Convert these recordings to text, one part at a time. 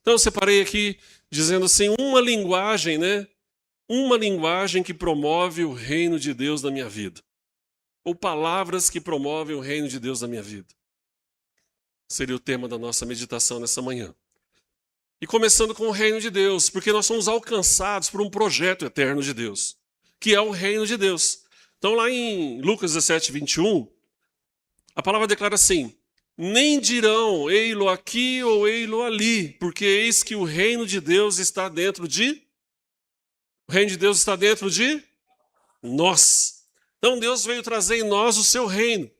Então eu separei aqui dizendo assim, uma linguagem, né? Uma linguagem que promove o reino de Deus na minha vida. Ou palavras que promovem o reino de Deus na minha vida. Seria o tema da nossa meditação nessa manhã. E começando com o reino de Deus, porque nós somos alcançados por um projeto eterno de Deus, que é o reino de Deus. Então lá em Lucas 17, 21, a palavra declara assim, nem dirão, ei-lo aqui ou ei-lo ali, porque eis que o reino de Deus está dentro de... O reino de Deus está dentro de nós. Então Deus veio trazer em nós o seu reino.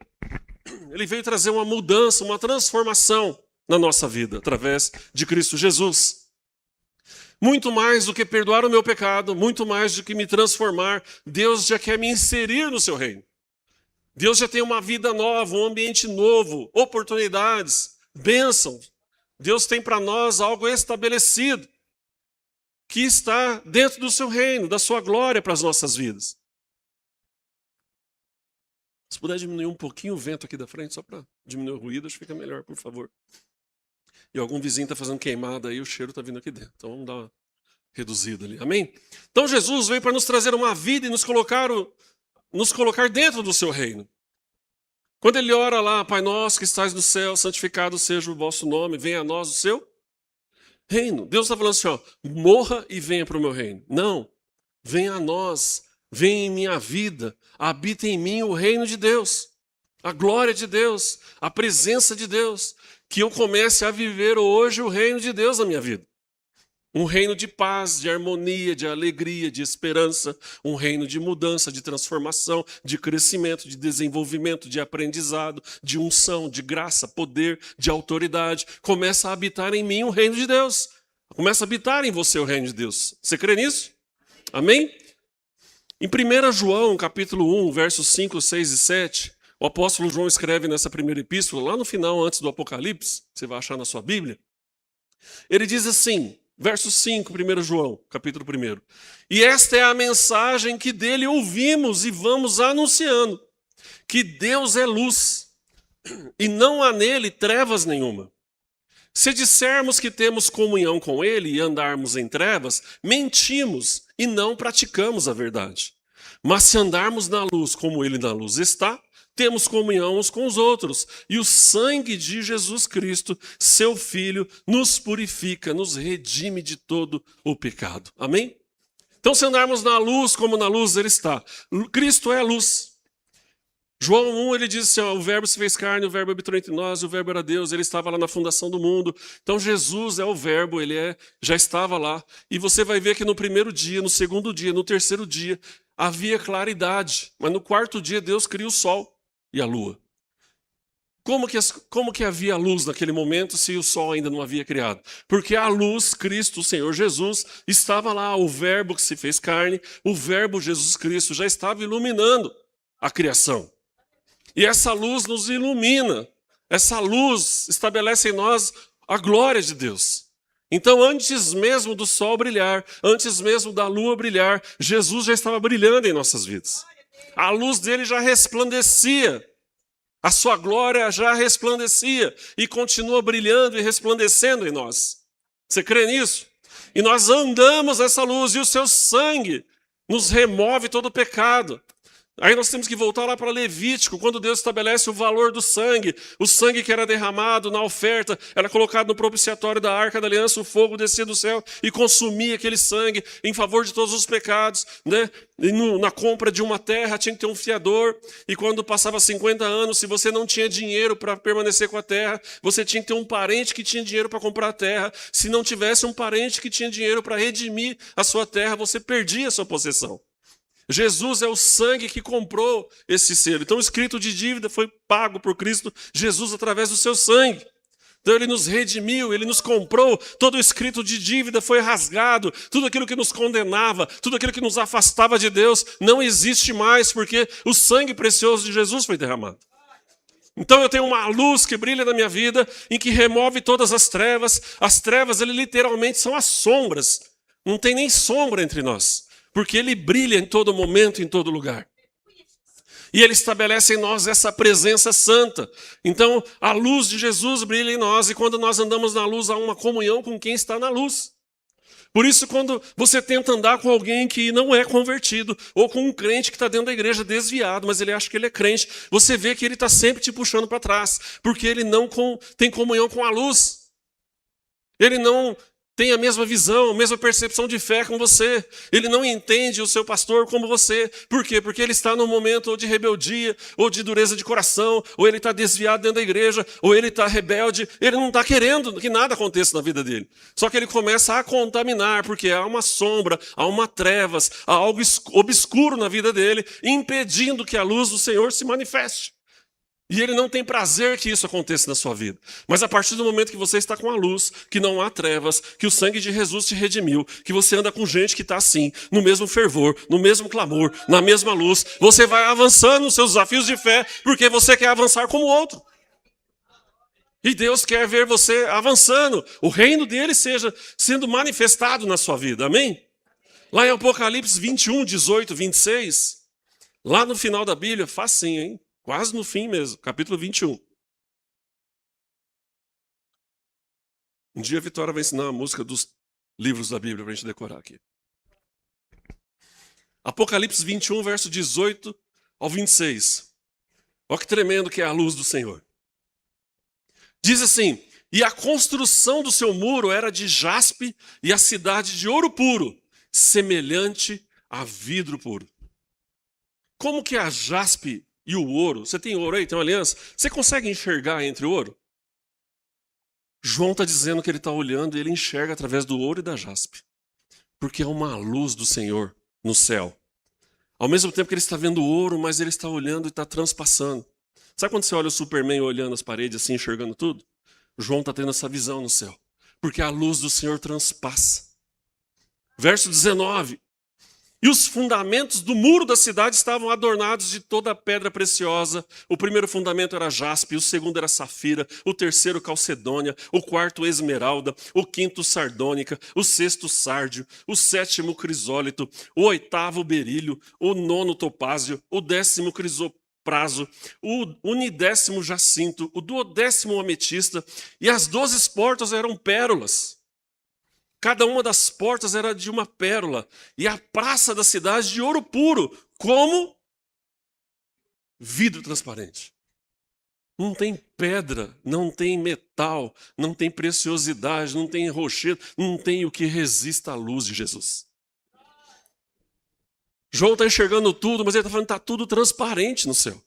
Ele veio trazer uma mudança, uma transformação na nossa vida, através de Cristo Jesus. Muito mais do que perdoar o meu pecado, muito mais do que me transformar, Deus já quer me inserir no seu reino. Deus já tem uma vida nova, um ambiente novo, oportunidades, bênçãos. Deus tem para nós algo estabelecido, que está dentro do seu reino, da sua glória para as nossas vidas. Se puder diminuir um pouquinho o vento aqui da frente, só para diminuir o ruído, acho que fica melhor, por favor. E algum vizinho está fazendo queimada aí, o cheiro está vindo aqui dentro. Então vamos dar uma reduzida ali. Amém? Então Jesus veio para nos trazer uma vida e nos colocar dentro do seu reino. Quando ele ora lá, Pai nosso que estás no céu, santificado seja o vosso nome, venha a nós o seu reino. Deus está falando assim, ó, morra e venha para o meu reino. Não, venha a nós, venha em minha vida, habita em mim o reino de Deus, a glória de Deus, a presença de Deus, que eu comece a viver hoje o reino de Deus na minha vida. Um reino de paz, de harmonia, de alegria, de esperança, um reino de mudança, de transformação, de crescimento, de desenvolvimento, de aprendizado, de unção, de graça, poder, de autoridade. Começa a habitar em mim o reino de Deus. Começa a habitar em você o reino de Deus. Você crê nisso? Amém? Em 1 João, capítulo 1, versos 5, 6 e 7, o apóstolo João escreve nessa primeira epístola, lá no final, antes do Apocalipse, você vai achar na sua Bíblia, ele diz assim, verso 5, 1 João, capítulo 1, e esta é a mensagem que dele ouvimos e vamos anunciando, que Deus é luz, e não há nele trevas nenhuma. Se dissermos que temos comunhão com ele e andarmos em trevas, mentimos e não praticamos a verdade. Mas se andarmos na luz como ele na luz está, temos comunhão uns com os outros. E o sangue de Jesus Cristo, seu Filho, nos purifica, nos redime de todo o pecado. Amém? Então se andarmos na luz como na luz ele está. Cristo é a luz. João 1, ele diz assim, ó, o verbo se fez carne, o verbo habitou entre nós, o verbo era Deus, ele estava lá na fundação do mundo. Então Jesus é o verbo, já estava lá. E você vai ver que no primeiro dia, no segundo dia, no terceiro dia, havia claridade. Mas no quarto dia Deus cria o sol e a lua. Como que havia luz naquele momento se o sol ainda não havia criado? Porque a luz, Cristo, o Senhor Jesus, estava lá, o verbo que se fez carne, o verbo Jesus Cristo já estava iluminando a criação. E essa luz nos ilumina, essa luz estabelece em nós a glória de Deus. Então, antes mesmo do sol brilhar, antes mesmo da lua brilhar, Jesus já estava brilhando em nossas vidas. A luz dele já resplandecia, a sua glória já resplandecia e continua brilhando e resplandecendo em nós. Você crê nisso? E nós andamos nessa luz e o seu sangue nos remove todo o pecado. Aí nós temos que voltar lá para Levítico, quando Deus estabelece o valor do sangue. O sangue que era derramado na oferta, era colocado no propiciatório da Arca da Aliança, o fogo descia do céu e consumia aquele sangue em favor de todos os pecados. Né? E na compra de uma terra tinha que ter um fiador, e quando passava 50 anos, se você não tinha dinheiro para permanecer com a terra, você tinha que ter um parente que tinha dinheiro para comprar a terra. Se não tivesse um parente que tinha dinheiro para redimir a sua terra, você perdia a sua possessão. Jesus é o sangue que comprou esse selo. Então o escrito de dívida foi pago por Cristo Jesus através do seu sangue. Então ele nos redimiu, ele nos comprou, todo o escrito de dívida foi rasgado, tudo aquilo que nos condenava, tudo aquilo que nos afastava de Deus não existe mais, porque o sangue precioso de Jesus foi derramado. Então eu tenho uma luz que brilha na minha vida, em que remove todas as trevas. As trevas, ele literalmente são as sombras. Não tem nem sombra entre nós. Porque ele brilha em todo momento, em todo lugar. E ele estabelece em nós essa presença santa. Então, a luz de Jesus brilha em nós, e quando nós andamos na luz, há uma comunhão com quem está na luz. Por isso, quando você tenta andar com alguém que não é convertido, ou com um crente que está dentro da igreja desviado, mas ele acha que ele é crente, você vê que ele está sempre te puxando para trás, porque ele não tem comunhão com a luz. Ele não tem a mesma visão, a mesma percepção de fé com você. Ele não entende o seu pastor como você. Por quê? Porque ele está num momento ou de rebeldia, ou de dureza de coração, ou ele está desviado dentro da igreja, ou ele está rebelde. Ele não está querendo que nada aconteça na vida dele. Só que ele começa a contaminar, porque há uma sombra, há uma trevas, há algo obscuro na vida dele, impedindo que a luz do Senhor se manifeste. E ele não tem prazer que isso aconteça na sua vida. Mas a partir do momento que você está com a luz, que não há trevas, que o sangue de Jesus te redimiu, que você anda com gente que está assim, no mesmo fervor, no mesmo clamor, na mesma luz, você vai avançando nos seus desafios de fé, porque você quer avançar como o outro. E Deus quer ver você avançando, o reino dele seja sendo manifestado na sua vida, amém? Lá em Apocalipse 21, 18, 26, lá no final da Bíblia, facinho, hein? Quase no fim mesmo, capítulo 21. Um dia a Vitória vai ensinar a música dos livros da Bíblia para a gente decorar aqui. Apocalipse 21, verso 18 ao 26. Olha que tremendo que é a luz do Senhor. Diz assim: e a construção do seu muro era de jaspe e a cidade de ouro puro, semelhante a vidro puro. Como que a jaspe e o ouro, você tem ouro aí, tem uma aliança, você consegue enxergar entre o ouro? João está dizendo que ele está olhando e ele enxerga através do ouro e da jaspe. Porque é uma luz do Senhor no céu. Ao mesmo tempo que ele está vendo o ouro, mas ele está olhando e está transpassando. Sabe quando você olha o Superman olhando as paredes assim, enxergando tudo? João está tendo essa visão no céu. Porque a luz do Senhor transpassa. Verso 19. E os fundamentos do muro da cidade estavam adornados de toda a pedra preciosa. O primeiro fundamento era jaspe, o segundo era safira, o terceiro calcedônia, o quarto esmeralda, o quinto sardônica, o sexto sárdio, o sétimo crisólito, o oitavo berílio, o nono topázio, o décimo crisopraso, o unidécimo jacinto, o duodécimo ametista, e as 12 portas eram pérolas. Cada uma das portas era de uma pérola, e a praça da cidade de ouro puro, como vidro transparente. Não tem pedra, não tem metal, não tem preciosidade, não tem rochedo, não tem o que resista à luz de Jesus. João está enxergando tudo, mas ele está falando que está tudo transparente no céu.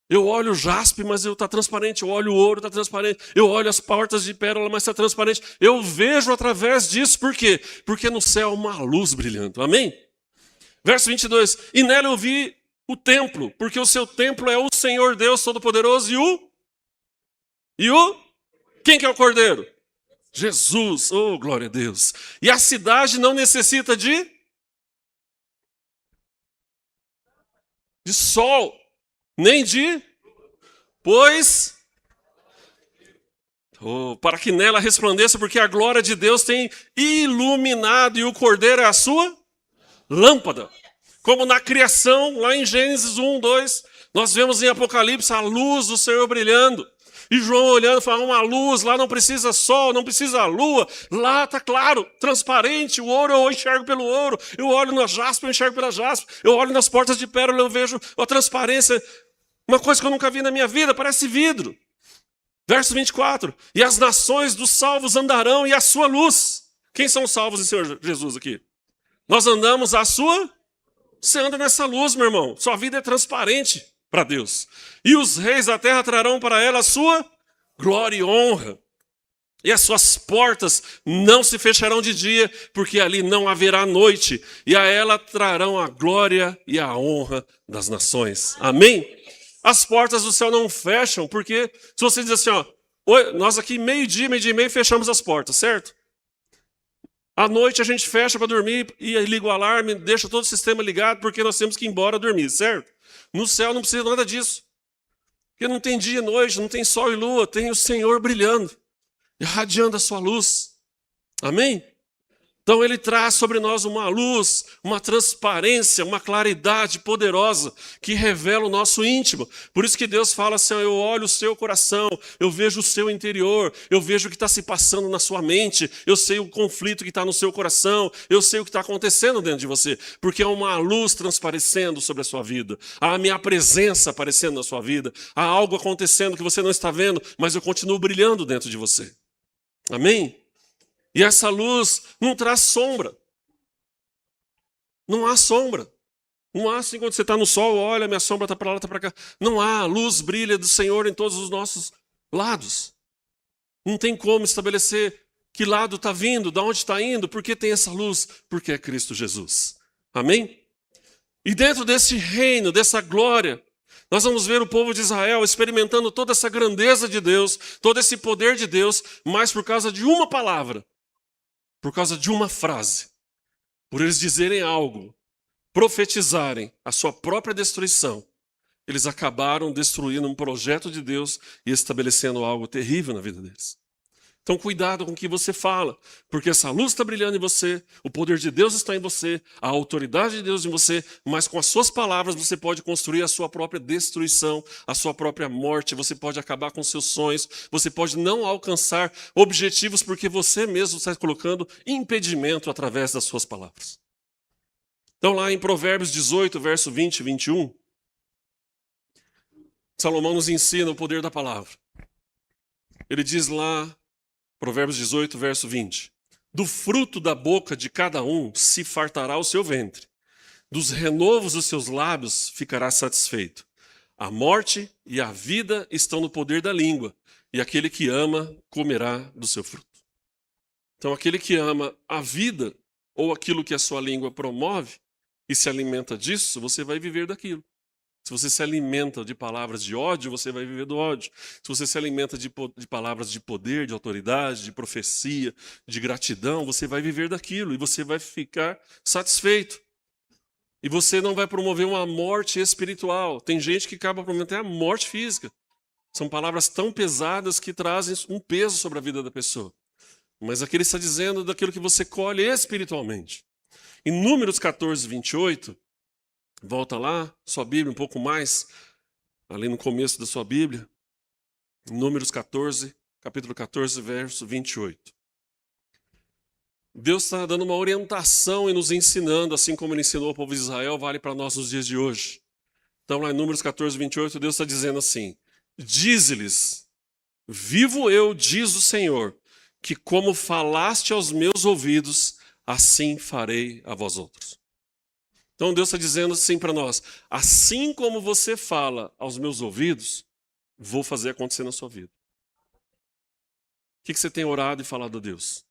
Eu olho o jaspe, mas está transparente. Eu olho o ouro, está transparente. Eu olho as portas de pérola, mas está transparente. Eu vejo através disso. Por quê? Porque no céu há uma luz brilhando. Amém? Verso 22. E nela eu vi o templo, porque o seu templo é o Senhor Deus Todo-Poderoso e o... Quem que é o Cordeiro? Jesus. Oh, glória a Deus. E a cidade não necessita de sol. Nem de, pois, para que nela resplandeça, porque a glória de Deus tem iluminado e o Cordeiro é a sua lâmpada. Como na criação, lá em Gênesis 1, 2, nós vemos em Apocalipse a luz do Senhor brilhando. E João olhando, falando, uma luz, lá não precisa sol, não precisa lua, lá está claro, transparente, o ouro eu enxergo pelo ouro, eu olho na jaspe, eu enxergo pela jaspe, eu olho nas portas de pérola, eu vejo a transparência, uma coisa que eu nunca vi na minha vida, parece vidro. Verso 24, e as nações dos salvos andarão e a sua luz. Quem são os salvos em Senhor Jesus aqui? Nós andamos a sua, você anda nessa luz, meu irmão, sua vida é transparente para Deus. E os reis da terra trarão para ela a sua glória e honra. E as suas portas não se fecharão de dia, porque ali não haverá noite. E a ela trarão a glória e a honra das nações. Amém? As portas do céu não fecham, porque se você diz assim, ó, nós aqui meio-dia e meio fechamos as portas, certo? À noite a gente fecha para dormir e liga o alarme, deixa todo o sistema ligado, porque nós temos que ir embora dormir, certo? No céu não precisa nada disso. Porque não tem dia e noite, não tem sol e lua, tem o Senhor brilhando, irradiando a sua luz. Amém? Então ele traz sobre nós uma luz, uma transparência, uma claridade poderosa que revela o nosso íntimo. Por isso que Deus fala assim, eu olho o seu coração, eu vejo o seu interior, eu vejo o que está se passando na sua mente, eu sei o conflito que está no seu coração, eu sei o que está acontecendo dentro de você, porque há uma luz transparecendo sobre a sua vida, há a minha presença aparecendo na sua vida, há algo acontecendo que você não está vendo, mas eu continuo brilhando dentro de você. Amém? E essa luz não traz sombra. Não há sombra. Não há assim quando você está no sol, olha, minha sombra está para lá, está para cá. Não há. A luz brilha do Senhor em todos os nossos lados. Não tem como estabelecer que lado está vindo, de onde está indo, porque tem essa luz, porque é Cristo Jesus. Amém? E dentro desse reino, dessa glória, nós vamos ver o povo de Israel experimentando toda essa grandeza de Deus, todo esse poder de Deus, mas por causa de uma palavra. Por causa de uma frase, por eles dizerem algo, profetizarem a sua própria destruição, eles acabaram destruindo um projeto de Deus e estabelecendo algo terrível na vida deles. Então cuidado com o que você fala, porque essa luz está brilhando em você, o poder de Deus está em você, a autoridade de Deus em você, mas com as suas palavras você pode construir a sua própria destruição, a sua própria morte, você pode acabar com seus sonhos, você pode não alcançar objetivos porque você mesmo está colocando impedimento através das suas palavras. Então lá em Provérbios 18, verso 20 e 21, Salomão nos ensina o poder da palavra. Ele diz lá, Provérbios 18, verso 20. Do fruto da boca de cada um se fartará o seu ventre. Dos renovos dos seus lábios ficará satisfeito. A morte e a vida estão no poder da língua, e aquele que ama comerá do seu fruto. Então, aquele que ama a vida, ou aquilo que a sua língua promove, e se alimenta disso, você vai viver daquilo. Se você se alimenta de palavras de ódio, você vai viver do ódio. Se você se alimenta de palavras de poder, de autoridade, de profecia, de gratidão, você vai viver daquilo e você vai ficar satisfeito. E você não vai promover uma morte espiritual. Tem gente que acaba promovendo até a morte física. São palavras tão pesadas que trazem um peso sobre a vida da pessoa. Mas aqui ele está dizendo daquilo que você colhe espiritualmente. Em Números 14, 28... Volta lá, sua Bíblia um pouco mais, ali no começo da sua Bíblia, Números 14, capítulo 14, verso 28. Deus está dando uma orientação e nos ensinando, assim como ele ensinou ao povo de Israel, vale para nós nos dias de hoje. Então lá em Números 14, 28, Deus está dizendo assim, dize-lhes, vivo eu, diz o Senhor, que como falaste aos meus ouvidos, assim farei a vós outros. Então Deus está dizendo assim para nós, assim como você fala aos meus ouvidos, vou fazer acontecer na sua vida. O que você tem orado e falado a Deus?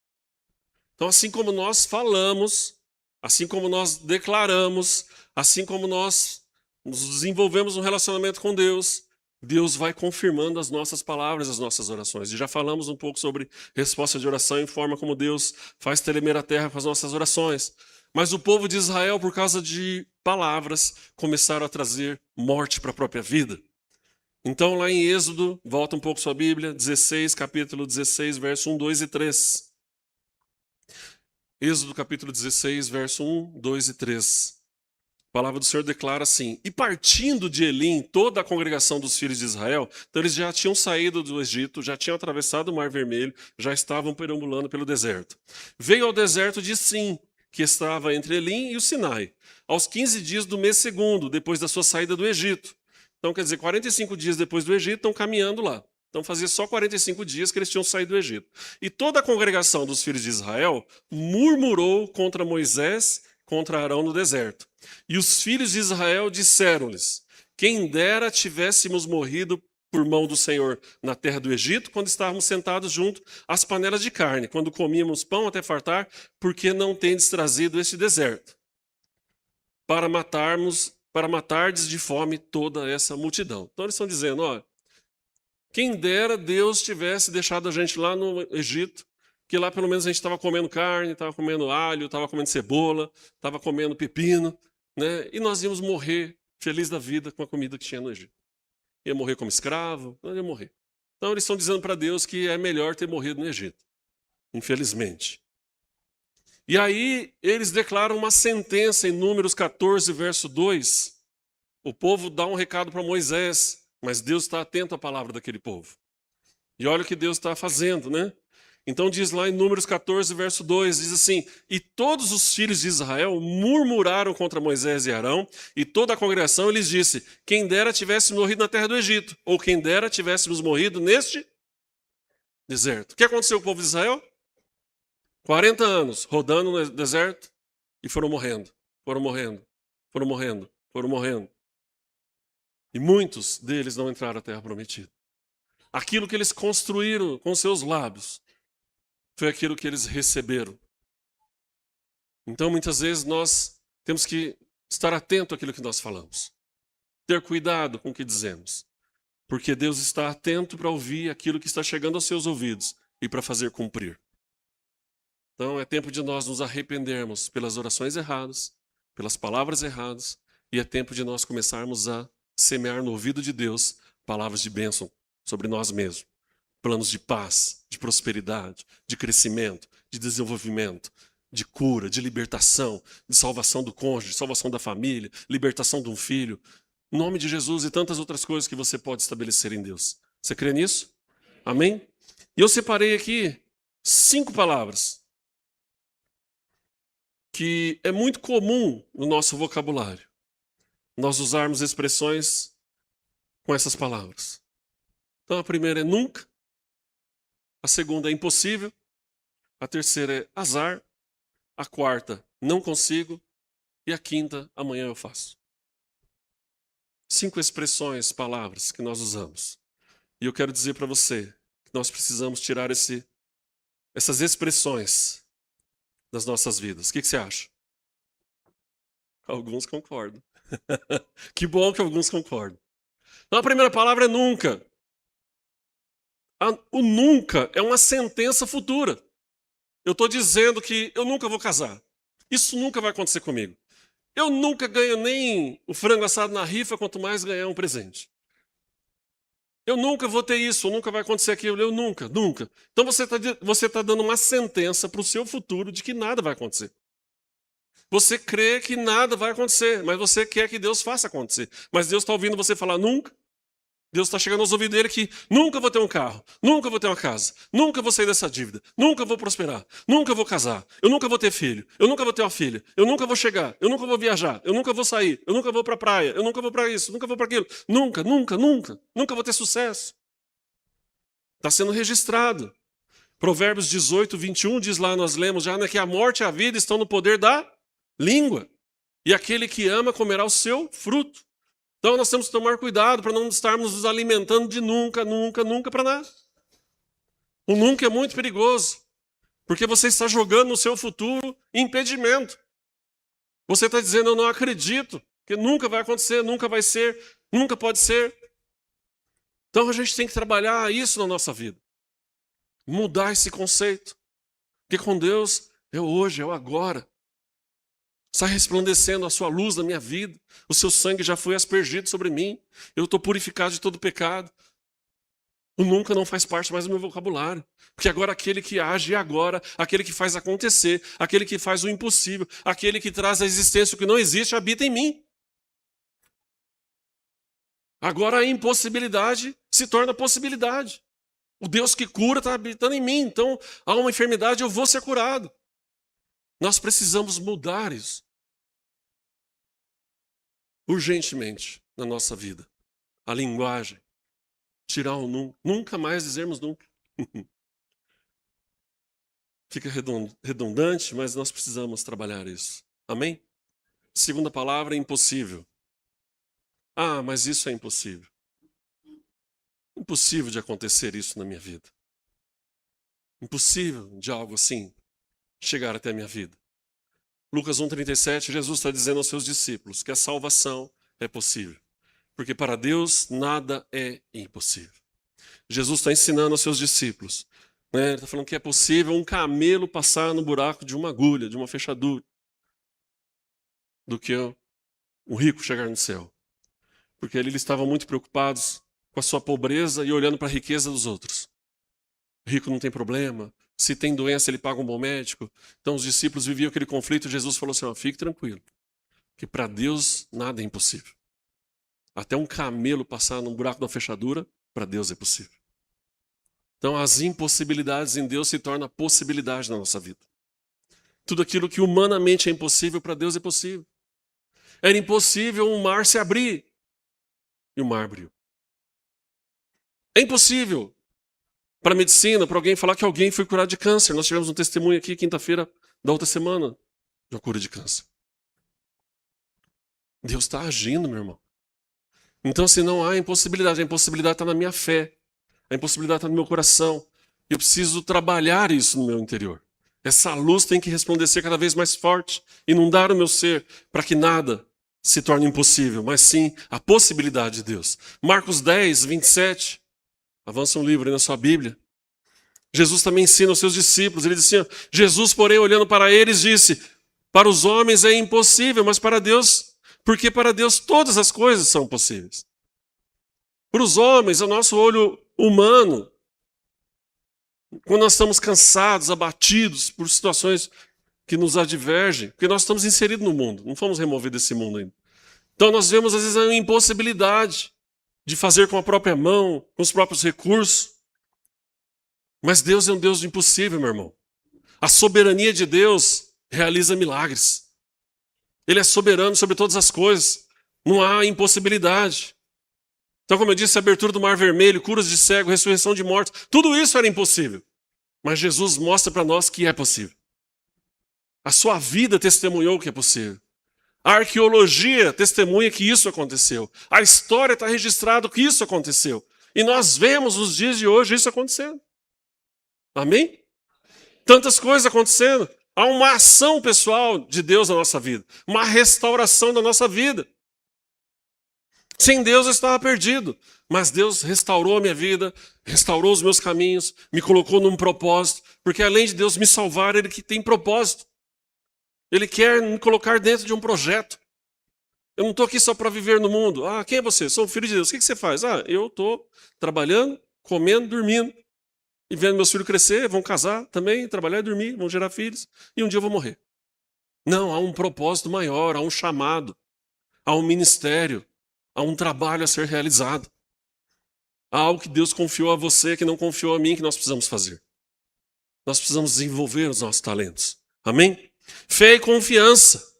Então assim como nós falamos, assim como nós declaramos, assim como nós nos desenvolvemos um relacionamento com Deus, Deus vai confirmando as nossas palavras, as nossas orações. E já falamos um pouco sobre resposta de oração e forma como Deus faz tremer a terra com as nossas orações. Mas o povo de Israel, por causa de palavras, começaram a trazer morte para a própria vida. Então, lá em Êxodo, volta um pouco sua Bíblia, 16, capítulo 16, verso 1, 2 e 3. Êxodo, capítulo 16, verso 1, 2 e 3. A palavra do Senhor declara assim, e partindo de Elim, toda a congregação dos filhos de Israel, então eles já tinham saído do Egito, já tinham atravessado o Mar Vermelho, já estavam perambulando pelo deserto. Veio ao deserto de Sim, que estava entre Elim e o Sinai, aos 15 dias do mês segundo, depois da sua saída do Egito. Então, quer dizer, 45 dias depois do Egito, estão caminhando lá. Então, fazia só 45 dias que eles tinham saído do Egito. E toda a congregação dos filhos de Israel murmurou contra Moisés, contra Arão no deserto. E os filhos de Israel disseram-lhes, quem dera tivéssemos morrido por mão do Senhor na terra do Egito, quando estávamos sentados junto às panelas de carne, quando comíamos pão até fartar, porque não tendes trazido este deserto, para matardes de fome toda essa multidão. Então eles estão dizendo, ó, quem dera Deus tivesse deixado a gente lá no Egito, que lá pelo menos a gente estava comendo carne, estava comendo alho, estava comendo cebola, estava comendo pepino, né? E nós íamos morrer feliz da vida com a comida que tinha no Egito. Ia morrer como escravo, não ia morrer. Então eles estão dizendo para Deus que é melhor ter morrido no Egito, infelizmente. E aí eles declaram uma sentença em Números 14, verso 2. O povo dá um recado para Moisés, mas Deus está atento à palavra daquele povo. E olha o que Deus está fazendo, né? Então diz lá em Números 14, verso 2, diz assim: E todos os filhos de Israel murmuraram contra Moisés e Arão, e toda a congregação lhes disse: Quem dera tivéssemos morrido na terra do Egito, ou quem dera tivéssemos morrido neste deserto. O que aconteceu com o povo de Israel? 40 anos rodando no deserto e foram morrendo, foram morrendo, foram morrendo, foram morrendo. E muitos deles não entraram à terra prometida. Aquilo que eles construíram com seus lábios foi aquilo que eles receberam. Então, muitas vezes, nós temos que estar atento àquilo que nós falamos. Ter cuidado com o que dizemos. Porque Deus está atento para ouvir aquilo que está chegando aos seus ouvidos e para fazer cumprir. Então, é tempo de nós nos arrependermos pelas orações erradas, pelas palavras erradas, e é tempo de nós começarmos a semear no ouvido de Deus palavras de bênção sobre nós mesmos. Planos de paz, de prosperidade, de crescimento, de desenvolvimento, de cura, de libertação, de salvação do cônjuge, salvação da família, libertação de um filho. Em nome de Jesus e tantas outras coisas que você pode estabelecer em Deus. Você crê nisso? Amém? E eu separei aqui 5 palavras que é muito comum no nosso vocabulário. Nós usarmos expressões com essas palavras. Então a primeira é nunca. A segunda é impossível, a terceira é azar, a quarta, não consigo, e a quinta, amanhã eu faço. 5 expressões, palavras que nós usamos. E eu quero dizer para você que nós precisamos tirar essas expressões das nossas vidas. O que você acha? Alguns concordam. Que bom que alguns concordam. Então a primeira palavra é nunca. O nunca é uma sentença futura. Eu estou dizendo que eu nunca vou casar. Isso nunca vai acontecer comigo. Eu nunca ganho nem o frango assado na rifa, quanto mais ganhar um presente. Eu nunca vou ter isso, nunca vai acontecer aquilo. Eu nunca, nunca. Então você tá dando uma sentença para o seu futuro de que nada vai acontecer. Você crê que nada vai acontecer, mas você quer que Deus faça acontecer. Mas Deus está ouvindo você falar nunca. Deus está chegando aos ouvidos dele que nunca vou ter um carro, nunca vou ter uma casa, nunca vou sair dessa dívida, nunca vou prosperar, nunca vou casar, eu nunca vou ter filho, eu nunca vou ter uma filha, eu nunca vou chegar, eu nunca vou viajar, eu nunca vou sair, eu nunca vou para a praia, eu nunca vou para isso, nunca vou para aquilo, nunca, nunca, nunca, nunca vou ter sucesso. Está sendo registrado. Provérbios 18, 21 diz lá, nós lemos já, né, que a morte e a vida estão no poder da língua, e aquele que ama comerá o seu fruto. Então nós temos que tomar cuidado para não estarmos nos alimentando de nunca, nunca, nunca para nada. O nunca é muito perigoso, porque você está jogando no seu futuro impedimento. Você está dizendo, eu não acredito, que nunca vai acontecer, nunca vai ser, nunca pode ser. Então a gente tem que trabalhar isso na nossa vida. Mudar esse conceito. Porque com Deus é hoje, é agora. Está resplandecendo a sua luz na minha vida. O seu sangue já foi aspergido sobre mim. Eu estou purificado de todo pecado. O nunca não faz parte mais do meu vocabulário. Porque agora aquele que age agora, aquele que faz acontecer, aquele que faz o impossível, aquele que traz à existência o que não existe, habita em mim. Agora a impossibilidade se torna possibilidade. O Deus que cura está habitando em mim. Então, há uma enfermidade, eu vou ser curado. Nós precisamos mudar isso urgentemente na nossa vida. A linguagem. Tirar o nunca. Nunca mais dizermos nunca. Fica redundante, mas nós precisamos trabalhar isso. Amém? Segunda palavra, impossível. Ah, mas isso é impossível. Impossível de acontecer isso na minha vida. Impossível de algo assim chegar até a minha vida. Lucas 1,37, Jesus está dizendo aos seus discípulos que a salvação é possível. Porque para Deus nada é impossível. Jesus está ensinando aos seus discípulos. Né? Ele está falando que é possível um camelo passar no buraco de uma agulha, de uma fechadura, do que um rico chegar no céu. Porque ali eles estavam muito preocupados com a sua pobreza e olhando para a riqueza dos outros. O rico não tem problema, Se tem doença, ele paga um bom médico. Então os discípulos viviam aquele conflito. Jesus falou assim, fique tranquilo, que para Deus nada é impossível. Até um camelo passar num buraco da fechadura, para Deus é possível. Então as impossibilidades em Deus se tornam possibilidade na nossa vida. Tudo aquilo que humanamente é impossível, para Deus é possível. Era impossível um mar se abrir, e o mar abriu. É impossível para a medicina, para alguém falar que alguém foi curado de câncer. Nós tivemos um testemunho aqui quinta-feira da outra semana de uma cura de câncer. Deus está agindo, meu irmão. Então, se não há impossibilidade, a impossibilidade está na minha fé, a impossibilidade está no meu coração. Eu preciso trabalhar isso no meu interior. Essa luz tem que resplandecer cada vez mais forte, inundar o meu ser, para que nada se torne impossível, mas sim a possibilidade de Deus. Marcos 10, 27. Avança um livro aí na sua Bíblia. Jesus também ensina aos seus discípulos. Ele disse assim, Jesus, porém, olhando para eles, disse, para os homens é impossível, mas para Deus, porque para Deus todas as coisas são possíveis. Para os homens, o nosso olho humano, quando nós estamos cansados, abatidos por situações que nos advergem, porque nós estamos inseridos no mundo, não fomos removidos desse mundo ainda. Então nós vemos às vezes a impossibilidade de fazer com a própria mão, com os próprios recursos. Mas Deus é um Deus do impossível, meu irmão. A soberania de Deus realiza milagres. Ele é soberano sobre todas as coisas. Não há impossibilidade. Então, como eu disse, a abertura do Mar Vermelho, curas de cego, ressurreição de mortos, tudo isso era impossível. Mas Jesus mostra para nós que é possível. A sua vida testemunhou que é possível. A arqueologia testemunha que isso aconteceu. A história está registrado que isso aconteceu. E nós vemos nos dias de hoje isso acontecendo. Amém? Tantas coisas acontecendo. Há uma ação pessoal de Deus na nossa vida. Uma restauração da nossa vida. Sem Deus eu estava perdido. Mas Deus restaurou a minha vida, restaurou os meus caminhos, me colocou num propósito. Porque além de Deus me salvar, Ele que tem propósito. Ele quer me colocar dentro de um projeto. Eu não estou aqui só para viver no mundo. Quem é você? Sou um filho de Deus. O que você faz? Eu estou trabalhando, comendo, dormindo. E vendo meus filhos crescer, vão casar também, trabalhar e dormir, vão gerar filhos. E um dia eu vou morrer. Não, há um propósito maior, há um chamado, há um ministério, há um trabalho a ser realizado. Há algo que Deus confiou a você, que não confiou a mim, que nós precisamos fazer. Nós precisamos desenvolver os nossos talentos. Amém? Fé e confiança.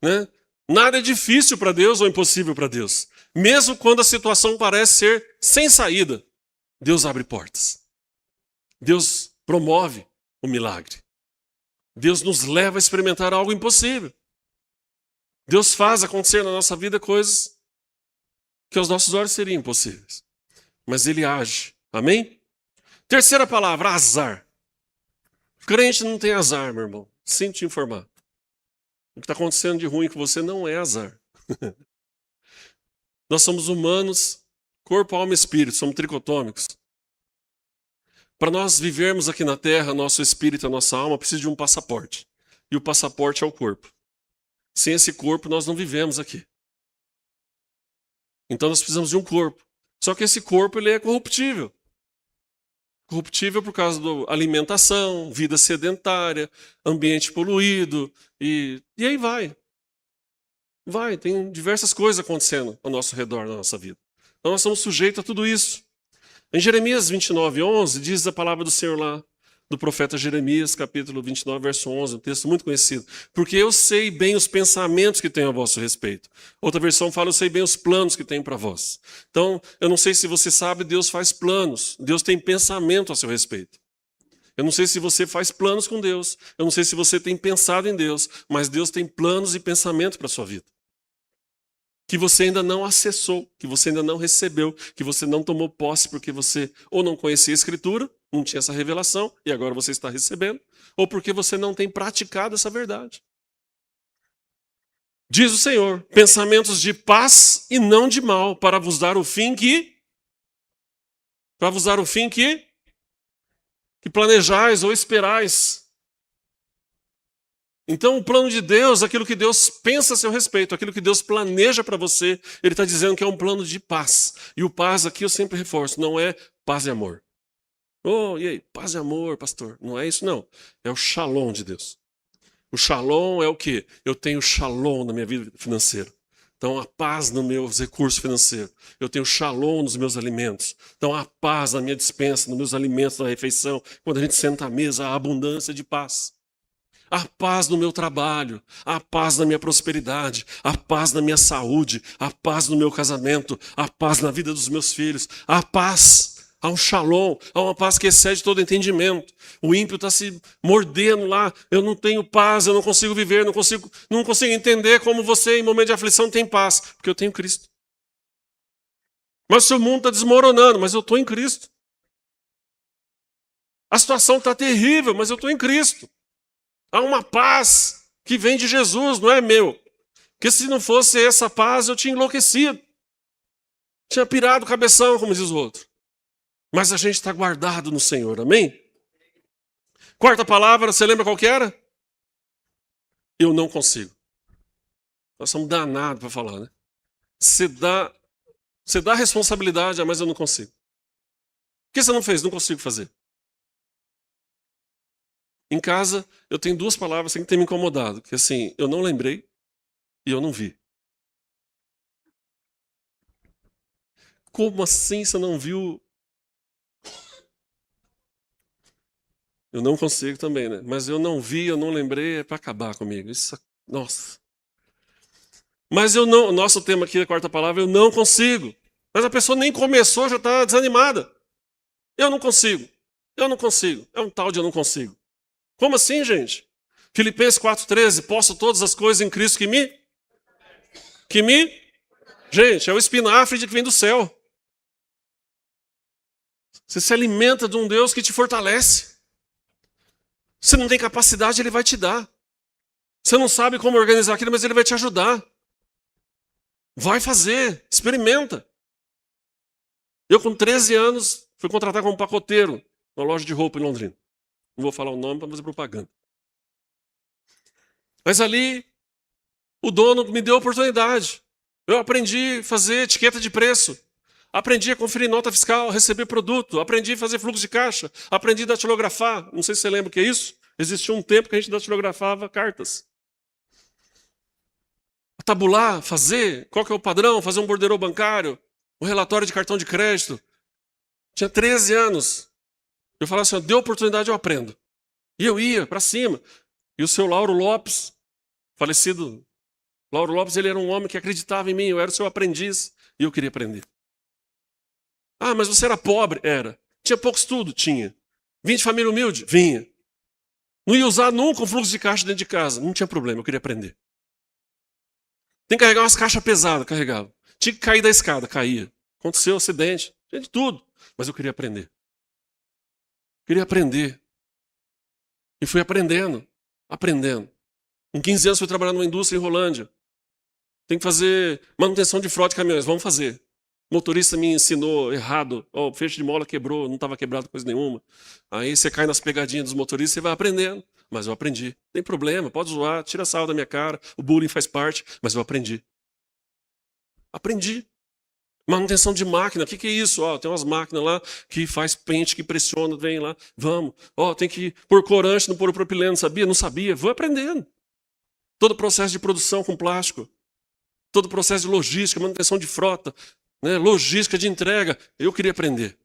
Né? Nada é difícil para Deus ou impossível para Deus. Mesmo quando a situação parece ser sem saída, Deus abre portas. Deus promove o milagre. Deus nos leva a experimentar algo impossível. Deus faz acontecer na nossa vida coisas que aos nossos olhos seriam impossíveis. Mas Ele age. Amém? Terceira palavra, azar. Crente não tem azar, meu irmão. Sinto te informar. O que está acontecendo de ruim com você não é azar. Nós somos humanos, corpo, alma e espírito, somos tricotômicos. Para nós vivermos aqui na Terra, nosso espírito, a nossa alma, precisa de um passaporte. E o passaporte é o corpo. Sem esse corpo, nós não vivemos aqui. Então nós precisamos de um corpo. Só que esse corpo ele é corruptível. Corruptível por causa da alimentação, vida sedentária, ambiente poluído, e aí vai. Tem diversas coisas acontecendo ao nosso redor, na nossa vida. Então nós estamos sujeitos a tudo isso. Em Jeremias 29, 11, diz a palavra do Senhor lá, do profeta Jeremias, capítulo 29, verso 11, um texto muito conhecido. Porque eu sei bem os pensamentos que tenho a vosso respeito. Outra versão fala, eu sei bem os planos que tenho para vós. Então, eu não sei se você sabe, Deus faz planos. Deus tem pensamento a seu respeito. Eu não sei se você faz planos com Deus. Eu não sei se você tem pensado em Deus. Mas Deus tem planos e pensamento para a sua vida. Que você ainda não acessou, que você ainda não recebeu, que você não tomou posse porque você ou não conhecia a Escritura, não tinha essa revelação, e agora você está recebendo, ou porque você não tem praticado essa verdade. Diz o Senhor, pensamentos de paz e não de mal, para vos dar o fim que planejais ou esperais. Então, o plano de Deus, aquilo que Deus pensa a seu respeito, aquilo que Deus planeja para você, Ele está dizendo que é um plano de paz. E o paz aqui eu sempre reforço, não é paz e amor. Oh, e aí? Paz e amor, pastor. Não é isso, não. É o shalom de Deus. O shalom é o quê? Eu tenho shalom na minha vida financeira. Então, a paz nos meus recursos financeiros. Eu tenho shalom nos meus alimentos. Então, a paz na minha despensa, nos meus alimentos, na refeição. Quando a gente senta à mesa, a abundância de paz. A paz no meu trabalho, a paz na minha prosperidade, a paz na minha saúde, a paz no meu casamento, a paz na vida dos meus filhos, a paz. Há um shalom, há uma paz que excede todo entendimento. O ímpio está se mordendo lá. Eu não tenho paz, eu não consigo viver, não consigo entender como você, em momento de aflição, tem paz. Porque eu tenho Cristo. Mas o seu mundo está desmoronando, mas eu estou em Cristo. A situação está terrível, mas eu estou em Cristo. Há uma paz que vem de Jesus, não é meu. Porque se não fosse essa paz, eu tinha enlouquecido. Tinha pirado o cabeção, como diz o outro. Mas a gente está guardado no Senhor, amém? Quarta palavra, você lembra qual que era? Eu não consigo. Nós somos danados para falar, né? Você dá responsabilidade, mas eu não consigo. Por que você não fez? Não consigo fazer. Em casa, eu tenho duas palavras que tem me incomodado. Que assim, eu não lembrei e eu não vi. Como assim você não viu? Eu não consigo também, né? Mas eu não vi, eu não lembrei, é para acabar comigo. Isso, nossa. Mas eu não, nosso tema aqui, a quarta palavra, eu não consigo. Mas a pessoa nem começou, já está desanimada. Eu não consigo. Eu não consigo. É um tal de eu não consigo. Como assim, gente? Filipenses 4,13, posso todas as coisas em Cristo que me... Gente, é o espinafre que vem do céu. Você se alimenta de um Deus que te fortalece. Você não tem capacidade, Ele vai te dar. Você não sabe como organizar aquilo, mas Ele vai te ajudar. Vai fazer, experimenta. Eu, com 13 anos, fui contratar como pacoteiro numa loja de roupa em Londrina. Não vou falar o nome para fazer propaganda. Mas ali, o dono me deu a oportunidade. Eu aprendi a fazer etiqueta de preço. Aprendi a conferir nota fiscal, receber produto. Aprendi a fazer fluxo de caixa. Aprendi a datilografar. Não sei se você lembra o que é isso. Existia um tempo que a gente datilografava cartas. A tabular, fazer. Qual que é o padrão? Fazer um borderô bancário. Um relatório de cartão de crédito. Tinha 13 anos. Eu falava assim, deu oportunidade, eu aprendo. E eu ia para cima. E o seu Lauro Lopes, falecido Lauro Lopes, ele era um homem que acreditava em mim. Eu era o seu aprendiz. E eu queria aprender. Ah, mas você era pobre? Era. Tinha pouco estudo? Tinha. Vinha de família humilde? Vinha. Não ia usar nunca um fluxo de caixa dentro de casa? Não tinha problema, eu queria aprender. Tem que carregar umas caixas pesadas? Carregava. Tinha que cair da escada? Caía. Aconteceu um acidente, tinha de tudo. Mas eu queria aprender. Queria aprender. E fui aprendendo. Com 15 anos fui trabalhar numa indústria em Rolândia. Tem que fazer manutenção de frota de caminhões. Vamos fazer. O motorista me ensinou errado. Oh, o feixe de mola quebrou, não estava quebrado coisa nenhuma. Aí você cai nas pegadinhas dos motoristas e vai aprendendo. Mas eu aprendi. Não tem problema, pode zoar, tira sal da minha cara. O bullying faz parte, mas eu aprendi. Aprendi. Manutenção de máquina, o que é isso? Tem umas máquinas lá que faz pente, que pressiona, vem lá, vamos. Tem que pôr corante, não pôr o propileno, sabia? Não sabia, vou aprendendo. Todo o processo de produção com plástico, todo o processo de logística, manutenção de frota, né? Logística de entrega, eu queria aprender.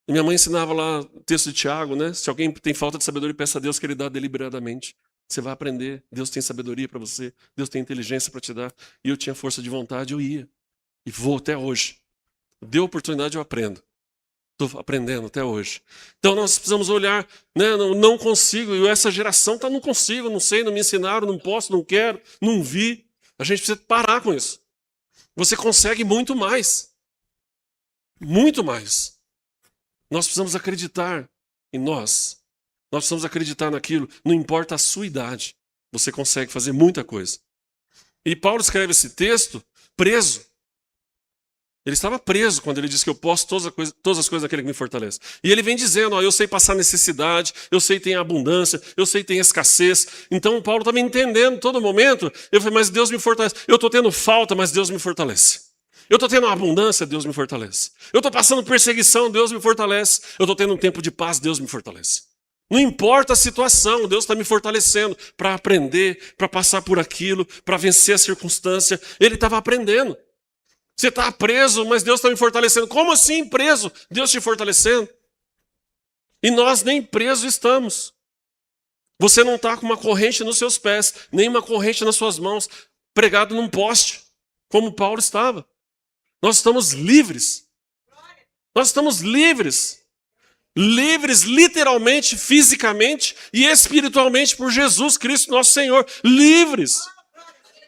E minha mãe ensinava lá o texto de Tiago, né? Se alguém tem falta de sabedoria, peça a Deus que Ele dá deliberadamente. Você vai aprender, Deus tem sabedoria para você, Deus tem inteligência para te dar. E eu tinha força de vontade, eu ia. E vou até hoje. Deu oportunidade, eu aprendo. Estou aprendendo até hoje. Então nós precisamos olhar, né? Não consigo, e essa geração está não consigo, não sei, não me ensinaram, não posso, não quero, não vi. A gente precisa parar com isso. Você consegue muito mais. Muito mais. Nós precisamos acreditar em nós. Nós precisamos acreditar naquilo. Não importa a sua idade. Você consegue fazer muita coisa. E Paulo escreve esse texto preso. Ele estava preso quando ele diz que eu posso todas as coisas daquele que me fortalece. E ele vem dizendo, eu sei passar necessidade, eu sei ter abundância, eu sei ter escassez. Então Paulo está me entendendo todo momento. Eu falei, mas Deus me fortalece. Eu estou tendo falta, mas Deus me fortalece. Eu estou tendo uma abundância, Deus me fortalece. Eu estou passando perseguição, Deus me fortalece. Eu estou tendo um tempo de paz, Deus me fortalece. Não importa a situação, Deus está me fortalecendo para aprender, para passar por aquilo, para vencer a circunstância. Ele estava aprendendo. Você está preso, mas Deus está me fortalecendo. Como assim preso? Deus te fortalecendo. E nós nem presos estamos. Você não está com uma corrente nos seus pés, nem uma corrente nas suas mãos, pregado num poste, como Paulo estava. Nós estamos livres. Nós estamos livres. Livres literalmente, fisicamente e espiritualmente por Jesus Cristo, nosso Senhor. Livres.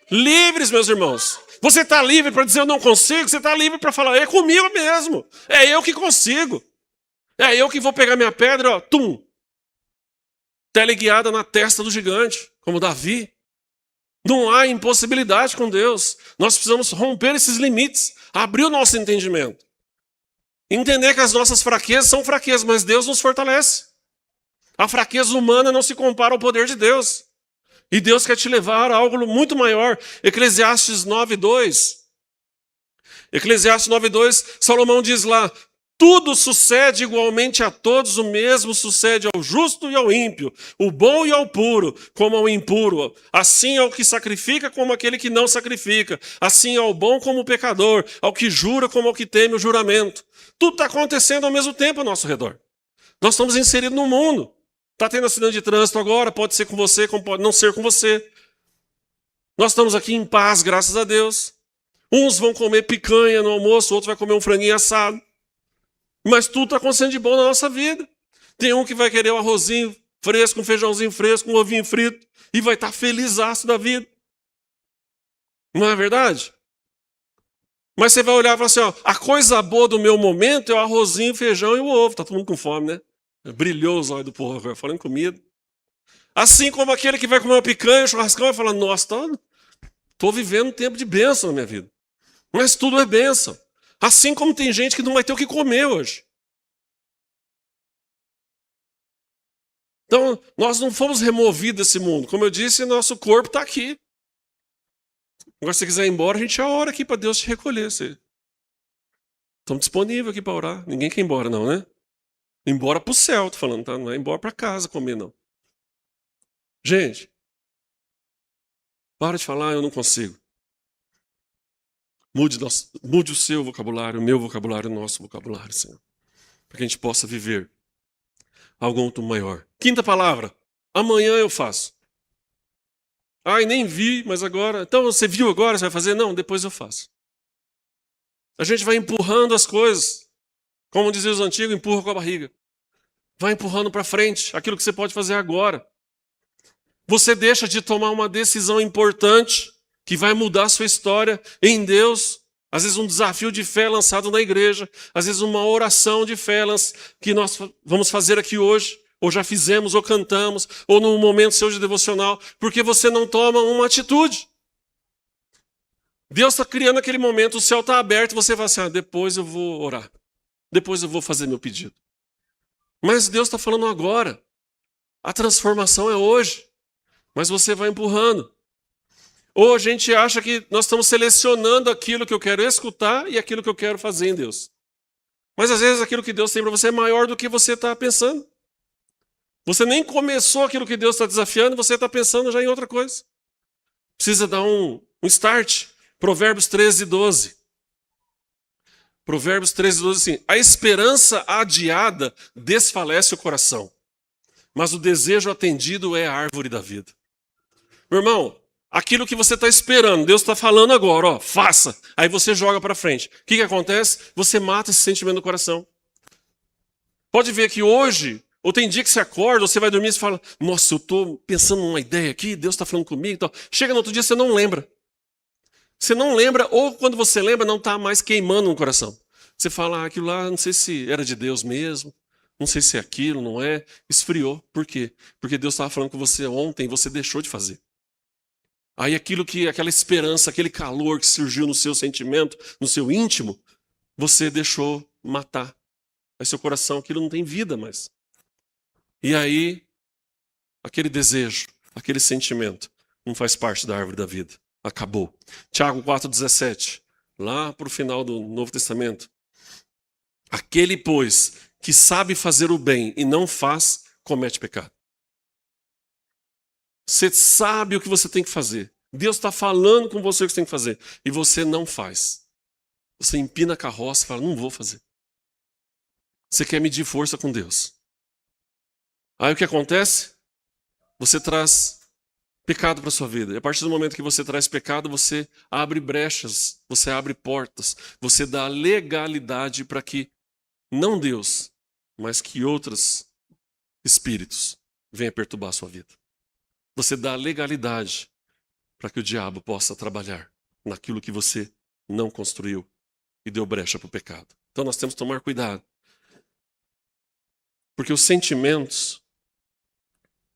Livres, meus irmãos. Você está livre para dizer eu não consigo, você está livre para falar é comigo mesmo. É eu que consigo. É eu que vou pegar minha pedra, ó, tum. Teleguiada na testa do gigante, como Davi. Não há impossibilidade com Deus. Nós precisamos romper esses limites, abrir o nosso entendimento. Entender que as nossas fraquezas são fraquezas, mas Deus nos fortalece. A fraqueza humana não se compara ao poder de Deus. E Deus quer te levar a algo muito maior. Eclesiastes 9:2. Eclesiastes 9:2, Salomão diz lá, tudo sucede igualmente a todos, o mesmo sucede ao justo e ao ímpio, o bom e ao puro, como ao impuro. Assim ao que sacrifica, como aquele que não sacrifica. Assim ao bom como o pecador, ao que jura, como ao que teme o juramento. Tudo está acontecendo ao mesmo tempo ao nosso redor. Nós estamos inseridos no mundo. Está tendo acidente de trânsito agora, pode ser com você, como pode não ser com você. Nós estamos aqui em paz, graças a Deus. Uns vão comer picanha no almoço, outros vão comer um franguinho assado. Mas tudo está acontecendo de bom na nossa vida. Tem um que vai querer um arrozinho fresco, um feijãozinho fresco, um ovinho frito, e vai estar felizaço da vida. Não é verdade? Mas você vai olhar e falar assim, ó, a coisa boa do meu momento é o arrozinho, o feijão e o ovo. Está todo mundo com fome, né? Brilhou os olhos do povo agora, falando em comida. Assim como aquele que vai comer uma picanha, um churrascão, vai falar, nossa, estou vivendo um tempo de bênção na minha vida. Mas tudo é bênção. Assim como tem gente que não vai ter o que comer hoje. Então, nós não fomos removidos desse mundo. Como eu disse, nosso corpo está aqui. Agora, se você quiser ir embora, a gente já ora aqui para Deus te recolher. Estamos disponíveis aqui para orar. Ninguém quer ir embora, não, né? Embora para o céu, estou falando, tá? Não é embora para casa comer, não. Gente, para de falar, eu não consigo. Mude o seu vocabulário, o meu vocabulário, o nosso vocabulário, Senhor. Para que a gente possa viver algo muito maior. Quinta palavra, amanhã eu faço. Ai, nem vi, mas agora... Então, você viu agora, você vai fazer? Não, depois eu faço. A gente vai empurrando as coisas. Como diziam os antigos, empurra com a barriga. Vai empurrando para frente aquilo que você pode fazer agora. Você deixa de tomar uma decisão importante que vai mudar a sua história em Deus. Às vezes um desafio de fé lançado na igreja. Às vezes uma oração de fé que nós vamos fazer aqui hoje. Ou já fizemos, ou cantamos, ou num momento seu de devocional. Porque você não toma uma atitude. Deus está criando aquele momento, o céu está aberto, e você vai assim, depois eu vou orar. Depois eu vou fazer meu pedido. Mas Deus está falando agora. A transformação é hoje. Mas você vai empurrando. Ou a gente acha que nós estamos selecionando aquilo que eu quero escutar e aquilo que eu quero fazer em Deus. Mas às vezes aquilo que Deus tem para você é maior do que você está pensando. Você nem começou aquilo que Deus está desafiando e você está pensando já em outra coisa. Precisa dar um start. Provérbios 13:12. Provérbios 13:12 assim. A esperança adiada desfalece o coração, mas o desejo atendido é a árvore da vida. Meu irmão, aquilo que você está esperando, Deus está falando agora, ó, faça. Aí você joga para frente. O que acontece? Você mata esse sentimento no coração. Pode ver que hoje, ou tem dia que você acorda, ou você vai dormir e você fala, nossa, eu estou pensando numa ideia aqui, Deus está falando comigo e tal. Chega no outro dia, você não lembra. Você não lembra, ou quando você lembra, não está mais queimando no coração. Você fala, aquilo lá, não sei se era de Deus mesmo, não sei se é aquilo, não é. Esfriou. Por quê? Porque Deus estava falando com você ontem e você deixou de fazer. Aí aquela esperança, aquele calor que surgiu no seu sentimento, no seu íntimo, você deixou matar. Aí seu coração, aquilo não tem vida mais. E aí, aquele desejo, aquele sentimento, não faz parte da árvore da vida. Acabou. Tiago 4,17. lá para o final do Novo Testamento. Aquele, pois, que sabe fazer o bem e não faz, comete pecado. Você sabe o que você tem que fazer. Deus está falando com você o que você tem que fazer. E você não faz. Você empina a carroça e fala, não vou fazer. Você quer medir força com Deus. Aí o que acontece? Você traz pecado para a sua vida. E a partir do momento que você traz pecado, você abre brechas, você abre portas, você dá legalidade para que não Deus, mas que outros espíritos venham perturbar a sua vida. Você dá legalidade para que o diabo possa trabalhar naquilo que você não construiu e deu brecha para o pecado. Então nós temos que tomar cuidado. Porque os sentimentos,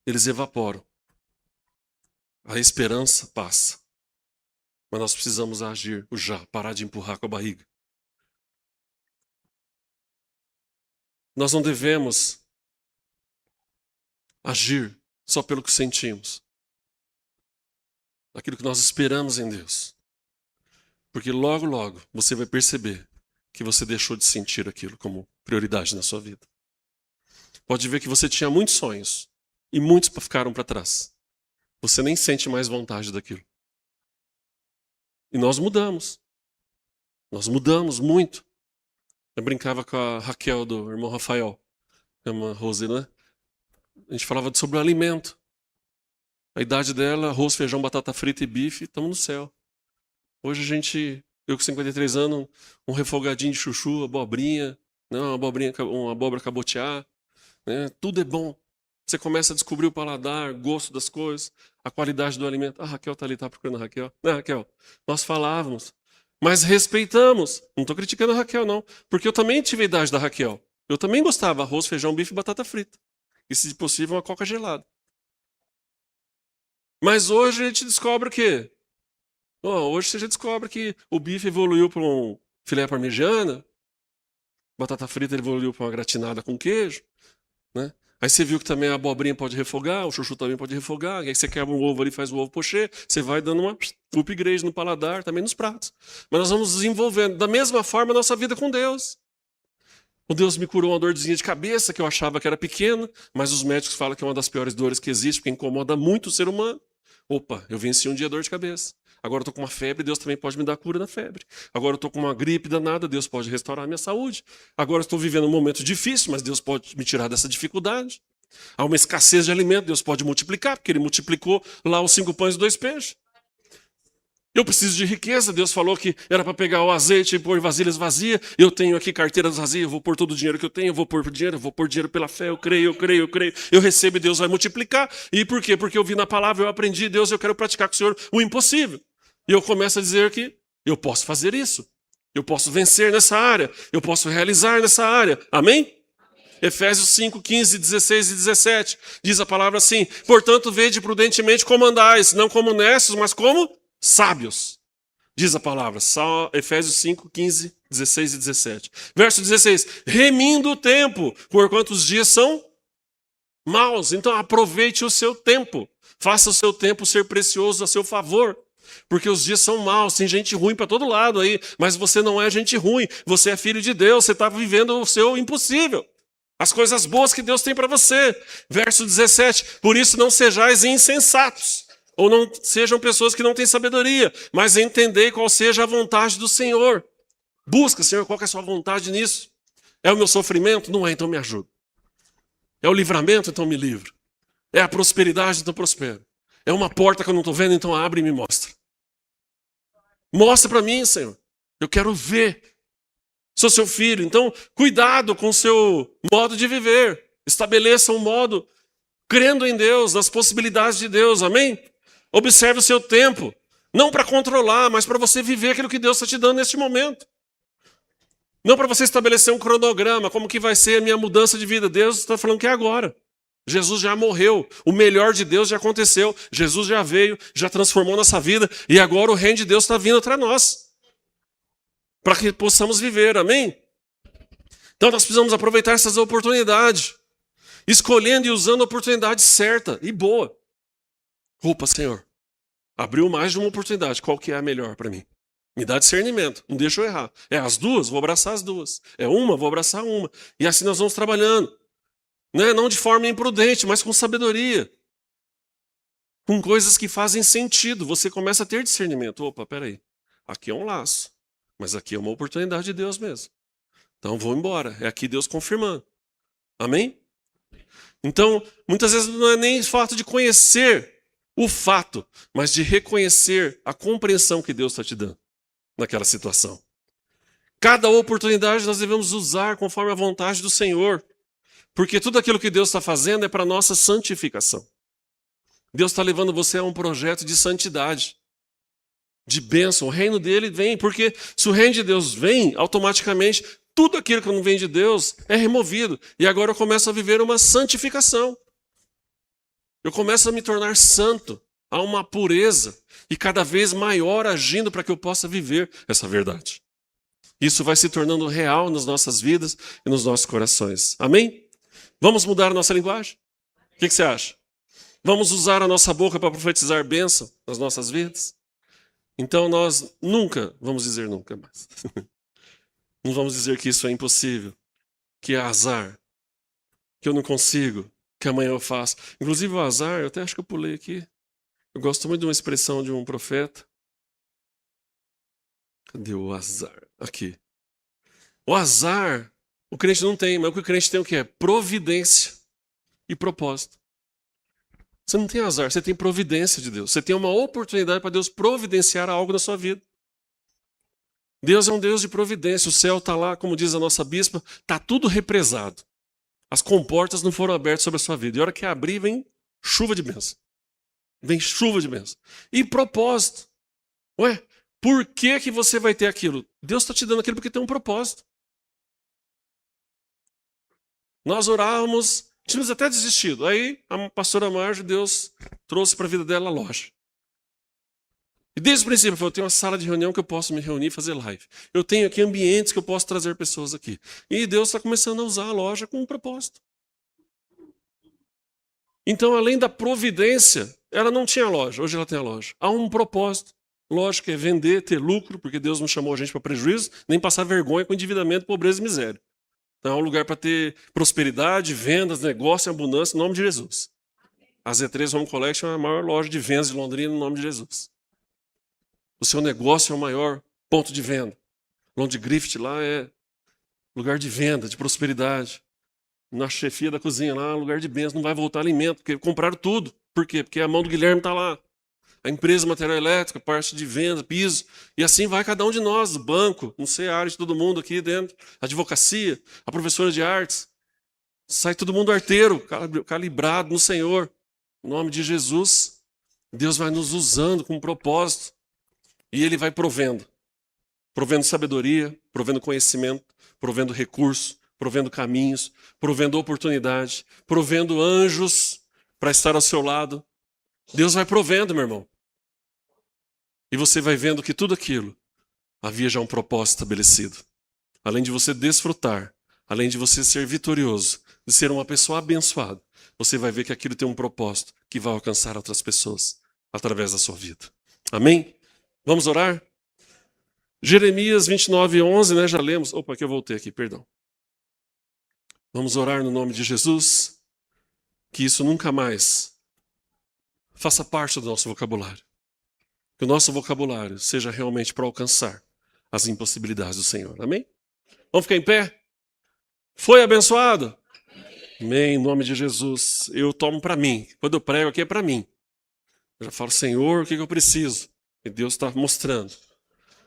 eles evaporam. A esperança passa. Mas nós precisamos agir o já, parar de empurrar com a barriga. Nós não devemos agir só pelo que sentimos. Aquilo que nós esperamos em Deus. Porque logo, logo, você vai perceber que você deixou de sentir aquilo como prioridade na sua vida. Pode ver que você tinha muitos sonhos e muitos ficaram para trás. Você nem sente mais vontade daquilo. E nós mudamos. Nós mudamos muito. Eu brincava com a Raquel do irmão Rafael, irmã Rose, né? A gente falava sobre o alimento. A idade dela, arroz, feijão, batata frita e bife, estamos no céu. Hoje eu com 53 anos, um refogadinho de chuchu, abobrinha, né? Uma abóbora cabotiá, né? Tudo é bom. Você começa a descobrir o paladar, o gosto das coisas, a qualidade do alimento. A Raquel está ali, está procurando a Raquel. Não, Raquel, nós falávamos, mas respeitamos. Não estou criticando a Raquel, não. Porque eu também tive a idade da Raquel. Eu também gostava arroz, feijão, bife e batata frita. E, se possível, uma coca gelada. Mas hoje a gente descobre o quê? Hoje você já descobre que o bife evoluiu para um filé parmegiana, batata frita evoluiu para uma gratinada com queijo, né? Aí você viu que também a abobrinha pode refogar, o chuchu também pode refogar, aí você quebra um ovo ali, faz o ovo pochê, você vai dando uma upgrade no paladar, também nos pratos. Mas nós vamos desenvolvendo, da mesma forma, a nossa vida com Deus. O Deus me curou uma dorzinha de cabeça, que eu achava que era pequena, mas os médicos falam que é uma das piores dores que existe, porque incomoda muito o ser humano. Opa, eu venci um dia a dor de cabeça. Agora eu estou com uma febre, Deus também pode me dar cura na febre. Agora eu estou com uma gripe danada, Deus pode restaurar a minha saúde. Agora eu estou vivendo um momento difícil, mas Deus pode me tirar dessa dificuldade. Há uma escassez de alimento, Deus pode multiplicar, porque Ele multiplicou lá os 5 pães e 2 peixes. Eu preciso de riqueza, Deus falou que era para pegar o azeite e pôr em vasilhas vazias. Eu tenho aqui carteiras vazias, eu vou pôr todo o dinheiro que eu tenho, eu vou pôr dinheiro pela fé, eu creio. Eu recebo e Deus vai multiplicar. E por quê? Porque eu vi na palavra, eu aprendi, Deus, eu quero praticar com o Senhor o impossível. E eu começo a dizer que eu posso fazer isso. Eu posso vencer nessa área. Eu posso realizar nessa área. Amém? Efésios 5, 15, 16 e 17. Diz a palavra assim: portanto, vede prudentemente como andais, não como nessos, mas como sábios. Diz a palavra, Efésios 5, 15, 16 e 17. Verso 16. Remindo o tempo, porquanto os dias são maus. Então aproveite o seu tempo. Faça o seu tempo ser precioso a seu favor. Porque os dias são maus, tem gente ruim para todo lado aí, mas você não é gente ruim, você é filho de Deus, você está vivendo o seu impossível. As coisas boas que Deus tem para você. Verso 17, por isso não sejais insensatos, ou não sejam pessoas que não têm sabedoria, mas entendei qual seja a vontade do Senhor. Busca, Senhor, qual que é a sua vontade nisso? É o meu sofrimento? Não é, então me ajuda. É o livramento? Então me livra. É a prosperidade? Então prospero. É uma porta que eu não estou vendo? Então abre e me mostra. Mostra para mim, Senhor. Eu quero ver. Sou seu filho. Então, cuidado com o seu modo de viver. Estabeleça um modo crendo em Deus, nas possibilidades de Deus. Amém? Observe o seu tempo. Não para controlar, mas para você viver aquilo que Deus está te dando neste momento. Não para você estabelecer um cronograma, como que vai ser a minha mudança de vida. Deus está falando que é agora. Jesus já morreu, o melhor de Deus já aconteceu, Jesus já veio, já transformou nossa vida e agora o reino de Deus está vindo para nós, para que possamos viver, amém? Então nós precisamos aproveitar essas oportunidades, escolhendo e usando a oportunidade certa e boa. Opa, Senhor, abriu mais de uma oportunidade, qual que é a melhor para mim? Me dá discernimento, não deixa eu errar. É as duas, vou abraçar as duas. É uma, vou abraçar uma. E assim nós vamos trabalhando. Né? Não de forma imprudente, mas com sabedoria. Com coisas que fazem sentido. Você começa a ter discernimento. Opa, peraí. Aqui é um laço. Mas aqui é uma oportunidade de Deus mesmo. Então vou embora. É aqui Deus confirmando. Amém? Então, muitas vezes não é nem o fato de conhecer o fato, mas de reconhecer a compreensão que Deus está te dando naquela situação. Cada oportunidade nós devemos usar conforme a vontade do Senhor. Porque tudo aquilo que Deus está fazendo é para a nossa santificação. Deus está levando você a um projeto de santidade, de bênção. O reino dele vem, porque se o reino de Deus vem, automaticamente tudo aquilo que não vem de Deus é removido. E agora eu começo a viver uma santificação. Eu começo a me tornar santo, a uma pureza, e cada vez maior agindo para que eu possa viver essa verdade. Isso vai se tornando real nas nossas vidas e nos nossos corações. Amém? Vamos mudar a nossa linguagem? O que você acha? Vamos usar a nossa boca para profetizar bênção nas nossas vidas? Então nós nunca, vamos dizer nunca mais. Não vamos dizer que isso é impossível, que é azar, que eu não consigo, que amanhã eu faço. Inclusive o azar, eu até acho que eu pulei aqui. Eu gosto muito de uma expressão de um profeta. Cadê o azar? Aqui. O azar, o crente não tem, mas o que o crente tem o que é? Providência e propósito. Você não tem azar, você tem providência de Deus. Você tem uma oportunidade para Deus providenciar algo na sua vida. Deus é um Deus de providência. O céu está lá, como diz a nossa bispa, está tudo represado. As comportas não foram abertas sobre a sua vida. E a hora que abrir, vem chuva de bênção. Vem chuva de bênção. E propósito. Ué, por que que você vai ter aquilo? Deus está te dando aquilo porque tem um propósito. Nós orávamos, tínhamos até desistido. Aí a pastora Marge, Deus trouxe para a vida dela a loja. E desde o princípio, eu tenho uma sala de reunião que eu posso me reunir e fazer live. Eu tenho aqui ambientes que eu posso trazer pessoas aqui. E Deus está começando a usar a loja com um propósito. Então, além da providência, ela não tinha loja. Hoje ela tem a loja. Há um propósito. Lógico, é vender, ter lucro, porque Deus não chamou a gente para prejuízo, nem passar vergonha com endividamento, pobreza e miséria. Então, é um lugar para ter prosperidade, vendas, negócio e abundância, em nome de Jesus. A Z3 Home Collection é a maior loja de vendas de Londrina, em nome de Jesus. O seu negócio é o maior ponto de venda. London Griffith lá é lugar de venda, de prosperidade. Na chefia da cozinha lá, lugar de bênção, não vai voltar alimento, porque compraram tudo. Por quê? Porque a mão do Guilherme está lá. A empresa material elétrica, parte de venda, piso. E assim vai cada um de nós, o banco, não sei, a área de todo mundo aqui dentro, a advocacia, a professora de artes. Sai todo mundo arteiro, calibrado no Senhor. Em nome de Jesus, Deus vai nos usando com um propósito. E Ele vai provendo. Provendo sabedoria, provendo conhecimento, provendo recurso, provendo caminhos, provendo oportunidade, provendo anjos para estar ao seu lado. Deus vai provendo, meu irmão. E você vai vendo que tudo aquilo havia já um propósito estabelecido. Além de você desfrutar, além de você ser vitorioso, de ser uma pessoa abençoada, você vai ver que aquilo tem um propósito que vai alcançar outras pessoas através da sua vida. Amém? Vamos orar? Jeremias 29:11, né? Já lemos. Opa, que eu voltei aqui, perdão. Vamos orar no nome de Jesus, que isso nunca mais faça parte do nosso vocabulário. Que o nosso vocabulário seja realmente para alcançar as impossibilidades do Senhor. Amém? Vamos ficar em pé? Foi abençoado? Amém, em nome de Jesus. Eu tomo para mim. Quando eu prego aqui é para mim. Eu já falo, Senhor, o que eu preciso? E Deus está mostrando.